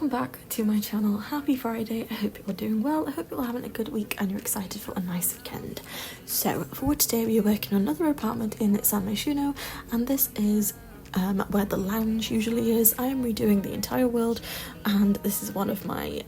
welcome back to my channel. Happy Friday. I hope you're doing well. I hope you're having a good week and you're excited for a nice weekend. So for today we are working on another apartment in San Myshuno, and this is where the lounge usually is. I am redoing the entire world, and this is one of my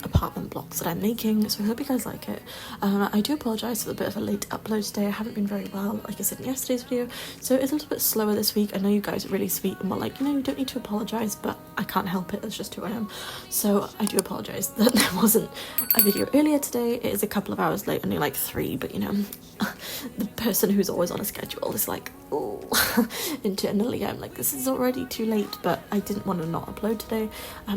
apartment blocks that I'm making, so I hope you guys like it. I do apologise for a bit of a late upload today. I haven't been very well, like I said in yesterday's video, so it's a little bit slower this week. I know you guys are really sweet and were like, you know, you don't need to apologise, but I can't help it, that's just who I am. So I do apologise that there wasn't a video earlier today. It is a couple of hours late, only like 3, but you know, the person who's always on a schedule is like, oh, internally I'm like, this is already too late, but I didn't want to not upload today,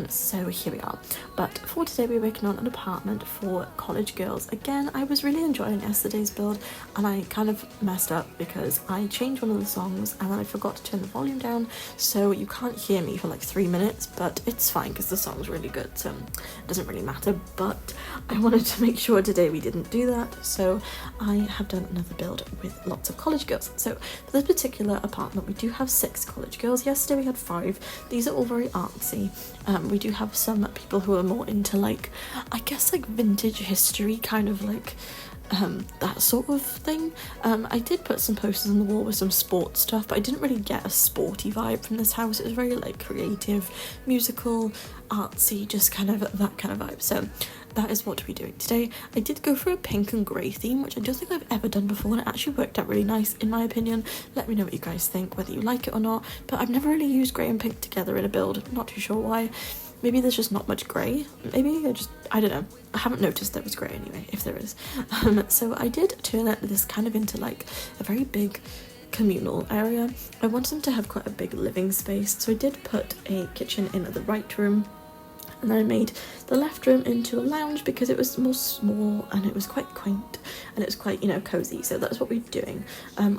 so here we are. But for today we're working on an apartment for college girls. Again, I was really enjoying yesterday's build, and I kind of messed up because I changed one of the songs and then I forgot to turn the volume down, so you can't hear me for like 3 minutes, but it's fine because the song's really good, so it doesn't really matter. But I wanted to make sure today we didn't do that, so I have done another build with lots of college girls. So for this particular apartment we do have 6 college girls. Yesterday we had 5. These are all very artsy. We do have some people who are more into like, I guess like vintage history, kind of like that sort of thing. I did put some posters on the wall with some sports stuff, but I didn't really get a sporty vibe from this house. It was very like creative, musical, artsy, just kind of that kind of vibe. So that is what we're doing today. I did go for a pink and grey theme, which I don't think I've ever done before, and it actually worked out really nice in my opinion. Let me know what you guys think, whether you like it or not, but I've never really used grey and pink together in a build. Not too sure why. Maybe there's just not much grey. Maybe I don't know. I haven't noticed there was grey anyway, if there is. So I did turn this kind of into like a very big communal area. I wanted them to have quite a big living space, so I did put a kitchen in the right room, and then I made the left room into a lounge because it was more small and it was quite quaint and it was quite, you know, cozy. So that's what we're doing.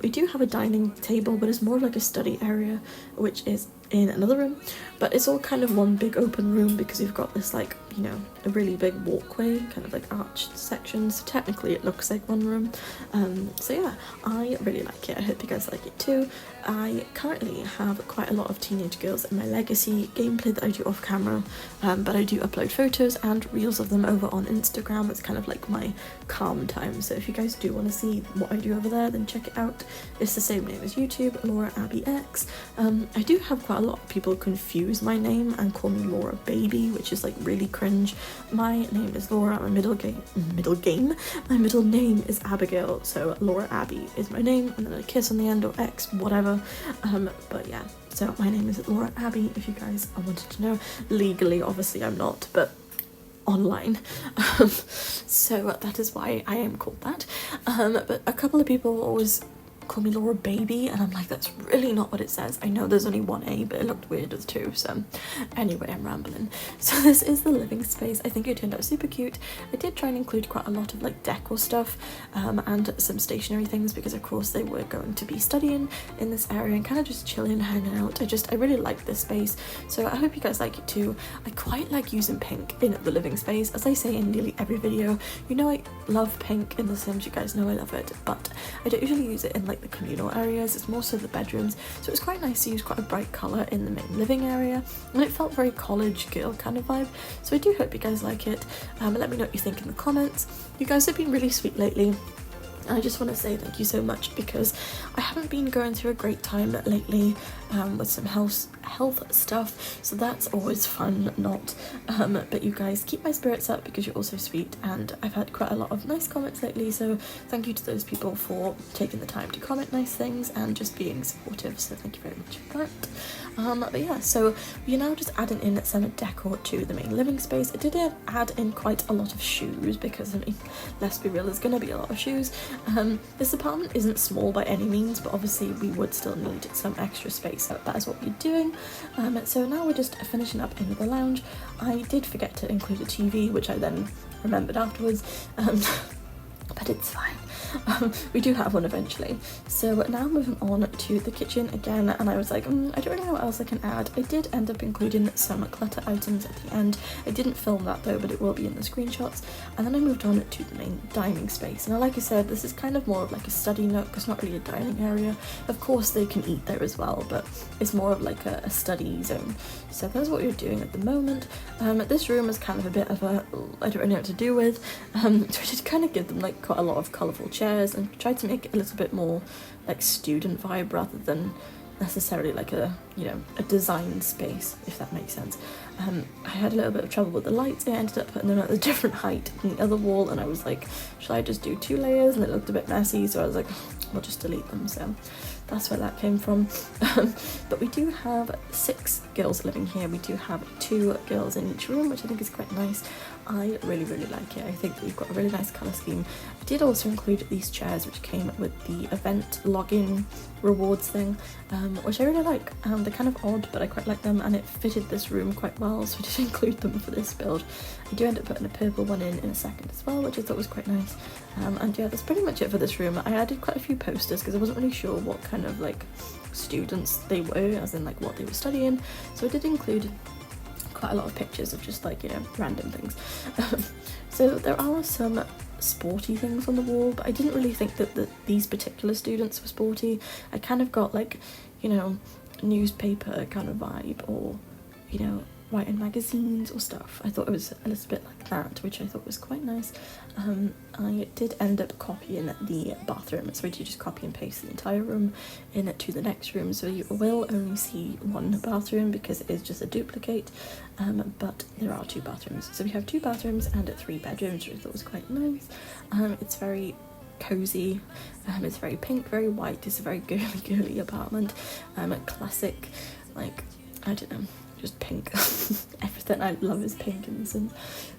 We do have a dining table, but it's more like a study area, which is in another room, but it's all kind of one big open room because we've got this like, you know, a really big walkway, kind of like arched sections, so technically it looks like one room. So yeah, I really like it. I hope you guys like it too. I currently have quite a lot of teenage girls in my legacy gameplay that I do off camera, but I do upload photos and reels of them over on Instagram. It's kind of like my calm time, so if you guys do want to see what I do over there, then check it out. It's the same name as YouTube, Laura Abby X. I do have quite a lot of people confuse my name and call me Laura Baby, which is like really cringe. My name is Laura. My middle name is Abigail, so Laura Abby is my name, and then a kiss on the end or X, whatever. But yeah, so my name is Laura Abby, if you guys wanted to know. Legally, obviously I'm not, but online. So that is why I am called that. But a couple of people always call me Laura Baby, and I'm like, that's really not what it says. I know there's only one A, but it looked weird with 2, so anyway, I'm rambling. So this is the living space. I think it turned out super cute. I did try and include quite a lot of like decor stuff and some stationery things, because of course they were going to be studying in this area and kind of just chilling, hanging out. I really like this space, so I hope you guys like it too. I quite like using pink in the living space. As I say in nearly every video, you know I love pink in The Sims, you guys know I love it, but I don't usually use it in like the communal areas. It's more so the bedrooms, so it was quite nice to use quite a bright colour in the main living area, and it felt very college girl kind of vibe. So I do hope you guys like it. Let me know what you think in the comments. You guys have been really sweet lately. I just want to say thank you so much, because I haven't been going through a great time lately with some health stuff, so that's always fun, but you guys keep my spirits up because you're also sweet, and I've had quite a lot of nice comments lately, so thank you to those people for taking the time to comment nice things and just being supportive, so thank you very much for that. But yeah, so we're now just adding in some decor to the main living space. I did add in quite a lot of shoes because, I mean, let's be real, there's going to be a lot of shoes. This apartment isn't small by any means, but obviously we would still need some extra space, so that is what we're doing. So now we're just finishing up in the lounge. I did forget to include a TV, which I then remembered afterwards, but it's fine. we do have one eventually. So now moving on to the kitchen again, and I was like, I don't really know what else I can add. I did end up including some clutter items at the end. I didn't film that though, but it will be in the screenshots. And then I moved on to the main dining space. And like I said, this is kind of more of like a study nook. It's not really a dining area. Of course they can eat there as well, but it's more of like a study zone. So that's what we're doing at the moment. This room is kind of a bit of a, I don't really know what to do with. So I did kind of give them like quite a lot of colourful chairs and tried to make it a little bit more like student vibe rather than necessarily like a, you know, a design space, if that makes sense. I had a little bit of trouble with the lights. I ended up putting them at a different height than the other wall, and I was like, should I just do 2 layers? And it looked a bit messy, so I was like, we'll just delete them. So that's where that came from. But we do have 6 girls living here. We do have 2 girls in each room, which I think is quite nice. I really like it. I think that we've got a really nice colour scheme. I did also include these chairs which came with the event login rewards thing, which I really like. They're kind of odd, but I quite like them, and it fitted this room quite well, so I did include them for this build. I do end up putting a purple one in a second as well, which I thought was quite nice. And yeah, that's pretty much it for this room. I added quite a few posters because I wasn't really sure what kind of like students they were, as in like what they were studying, so I did include quite a lot of pictures of just like, you know, random things. So there are some sporty things on the wall, but I didn't really think that these particular students were sporty. I kind of got like, you know, newspaper kind of vibe, or, you know, writing magazines or stuff. I thought it was a little bit like that, which I thought was quite nice. I did end up copying the bathroom, so I did just copy and paste the entire room into the next room, so you will only see 1 bathroom because it is just a duplicate, but there are 2 bathrooms. So we have 2 bathrooms and 3 bedrooms, which I thought was quite nice. It's very cozy, it's very pink, very white. It's a very girly apartment, classic, like, I don't know, just pink. Everything I love is pink in The Sims.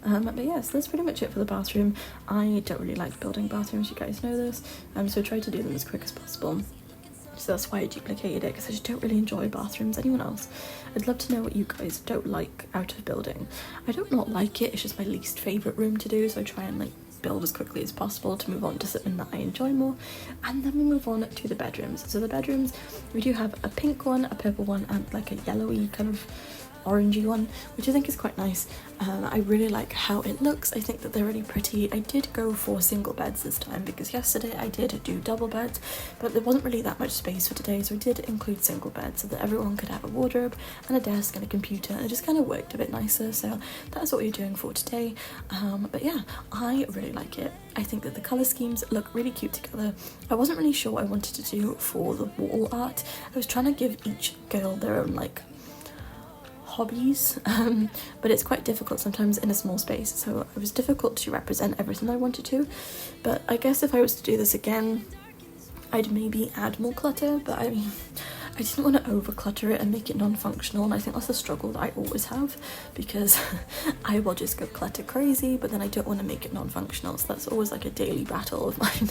But yeah, so that's pretty much it for the bathroom. I don't really like building bathrooms, you guys know this, so I try to do them as quick as possible. So that's why I duplicated it, because I just don't really enjoy bathrooms. Anyone else? I'd love to know what you guys don't like out of building. I don't not like it, it's just my least favourite room to do, so I try and like build as quickly as possible to move on to something that I enjoy more. And then we move on to the bedrooms. So the bedrooms, we do have a pink one, a purple one, and like a yellowy kind of orangey one, which I think is quite nice. I really like how it looks. I think that they're really pretty. I did go for single beds this time because yesterday I did do double beds, but there wasn't really that much space for today, so I did include single beds so that everyone could have a wardrobe and a desk and a computer, and it just kind of worked a bit nicer. So that's what we're doing for today. But yeah, I really like it. I think that the colour schemes look really cute together. I wasn't really sure what I wanted to do for the wall art. I was trying to give each girl their own like hobbies, but it's quite difficult sometimes in a small space, so it was difficult to represent everything I wanted to. But I guess if I was to do this again, I'd maybe add more clutter, but I mean, I didn't want to over clutter it and make it non-functional, and I think that's a struggle that I always have, because I will just go clutter crazy, but then I don't want to make it non-functional, so that's always like a daily battle of mine.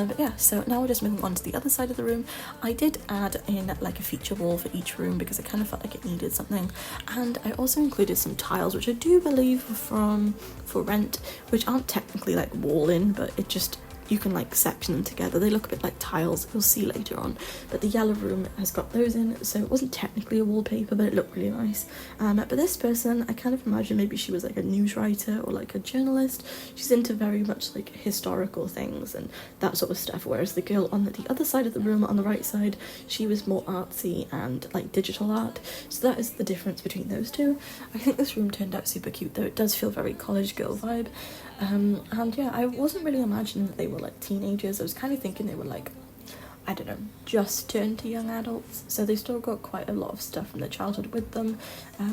But yeah, so now we're just moving on to the other side of the room. I did add in like a feature wall for each room because I kind of felt like it needed something, and I also included some tiles which I do believe for rent, which aren't technically like wall-in, but it just, you can like section them together. They look a bit like tiles, you'll see later on. But the yellow room has got those in, so it wasn't technically a wallpaper, but it looked really nice. But this person, I kind of imagine maybe she was like a news writer or like a journalist. She's into very much like historical things and that sort of stuff, whereas the girl on the other side of the room, on the right side, she was more artsy and like digital art. So that is the difference between those two. I think this room turned out super cute though. It does feel very college girl vibe. And yeah, I wasn't really imagining that they were like teenagers. I was kind of thinking they were like, I don't know, just turned to young adults, so they still got quite a lot of stuff from their childhood with them.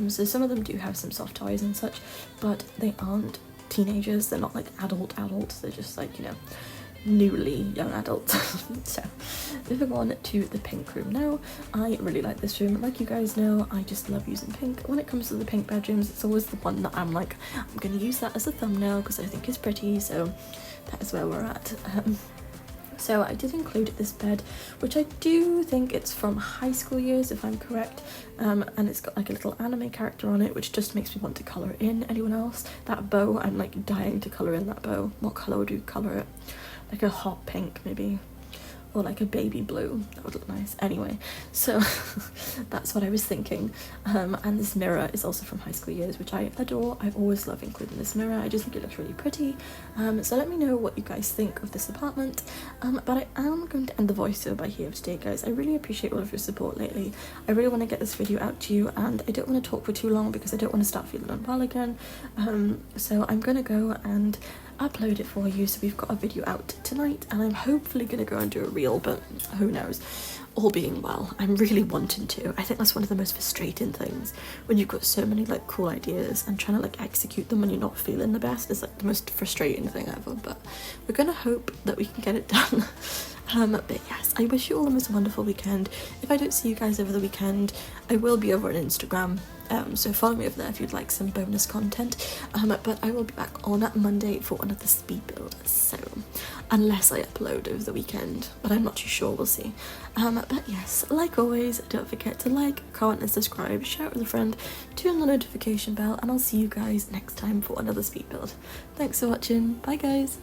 So some of them do have some soft toys and such, but they aren't teenagers. They're not like adults, they're just like, you know, newly young adults. So moving on to the pink room now. I really like this room. Like you guys know, I just love using pink. When it comes to the pink bedrooms, it's always the one that I'm like, I'm gonna use that as a thumbnail because I think it's pretty, so that is where we're at. So I did include this bed, which I do think it's from high school years, if I'm correct, and it's got like a little anime character on it, which just makes me want to colour in. Anyone else? That bow, I'm like dying to colour in that bow. What colour would you colour it? like a hot pink maybe, or like a baby blue. That would look nice. Anyway, so that's what I was thinking. And this mirror is also from high school years, which I adore. I always love including this mirror. I just think it looks really pretty. So let me know what you guys think of this apartment. But I am going to end the voiceover by here today, guys. I really appreciate all of your support lately. I really want to get this video out to you, and I don't want to talk for too long because I don't want to start feeling unwell again. So I'm gonna go and upload it for you, so we've got a video out tonight, and I'm hopefully gonna go and do a reel, but who knows, all being well. I'm really wanting to. I think that's one of the most frustrating things when you've got so many like cool ideas and trying to like execute them when you're not feeling the best is like the most frustrating thing ever, but we're gonna hope that we can get it done. But yes, I wish you all the most wonderful weekend. If I don't see you guys over the weekend, I will be over on Instagram, so follow me over there if you'd like some bonus content. But I will be back on Monday for another speed build, so unless I upload over the weekend, but I'm not too sure, we'll see. But yes, like always, don't forget to like, comment and subscribe, share it with a friend, turn on the notification bell, and I'll see you guys next time for another speed build. Thanks for watching, bye guys.